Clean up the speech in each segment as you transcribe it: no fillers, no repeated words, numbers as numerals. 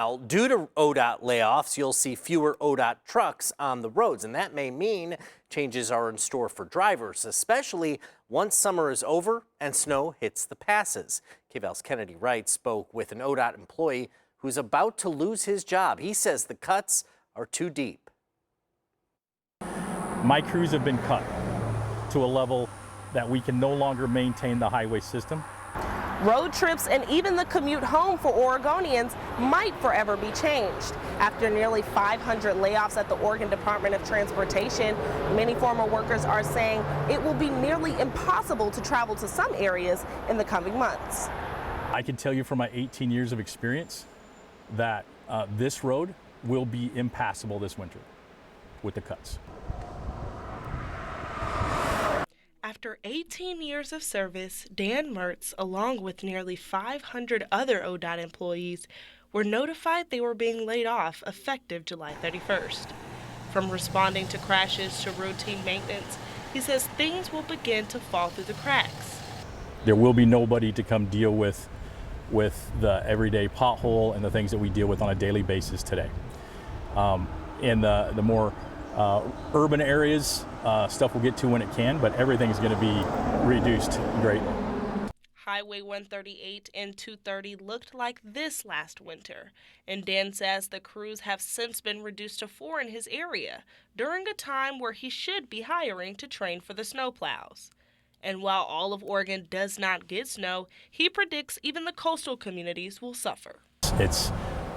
Well, due to ODOT layoffs, you'll see fewer ODOT trucks on the roads, and that may mean changes are in store for drivers, especially once summer is over and snow hits the passes. KVAL's Khenedi Wright spoke with an ODOT employee who's about to lose his job. He says the cuts are too deep. My crews have been cut to a level that we can no longer maintain the highway system. Road trips and even the commute home for Oregonians might forever be changed. After nearly 500 layoffs at the Oregon Department of Transportation, many former workers are saying it will be nearly impossible to travel to some areas in the coming months. I can tell you from my 18 years of experience that this road will be impassable this winter with the cuts. After 18 years of service, Dan Mertz, along with nearly 500 other ODOT employees, were notified they were being laid off effective July 31st. From responding to crashes to routine maintenance, he says things will begin to fall through the cracks. There will be nobody to come deal with the everyday pothole and the things that we deal with on a daily basis today. In the more urban areas, stuff will get to when it can, but everything's going to be reduced greatly. Highway 138 and 230 looked like this last winter, and Dan says the crews have since been reduced to 4 in his area during a time where he should be hiring to train for the snowplows. And while all of Oregon does not get snow, he predicts even the coastal communities will suffer. It's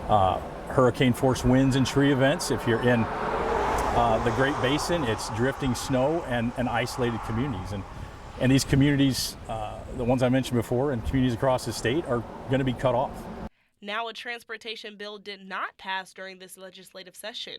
hurricane force winds and tree events. If you're in the Great Basin, it's drifting snow and isolated communities. And these communities, the ones I mentioned before, and communities across the state are going to be cut off. Now a transportation bill did not pass during this legislative session.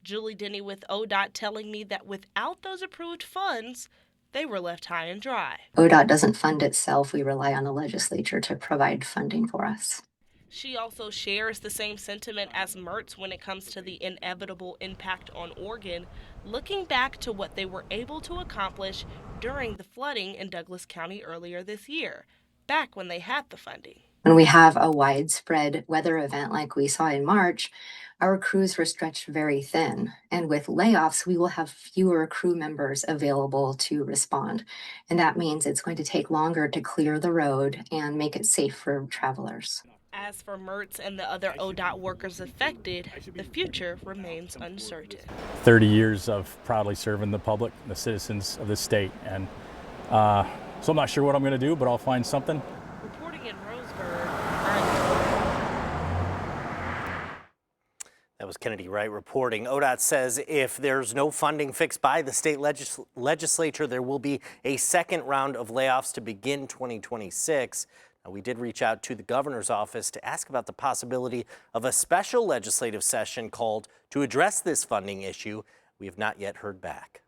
Julie Denny with ODOT telling me that without those approved funds, they were left high and dry. ODOT doesn't fund itself. We rely on the legislature to provide funding for us. She also shares the same sentiment as Mertz when it comes to the inevitable impact on Oregon, looking back to what they were able to accomplish during the flooding in Douglas County earlier this year, back when they had the funding. When we have a widespread weather event like we saw in March, our crews were stretched very thin. And with layoffs, we will have fewer crew members available to respond. And that means it's going to take longer to clear the road and make it safe for travelers. As for Mertz and the other ODOT workers affected, the future remains uncertain. 30 years of proudly serving the public, the citizens of this state. And so I'm not sure what I'm going to do, but I'll find something. Reporting in Roseburg, That was Khenedi Wright reporting. ODOT says if there's no funding fixed by the state legislature, there will be a second round of layoffs to begin 2026. Now, we did reach out to the governor's office to ask about the possibility of a special legislative session called to address this funding issue. We have not yet heard back.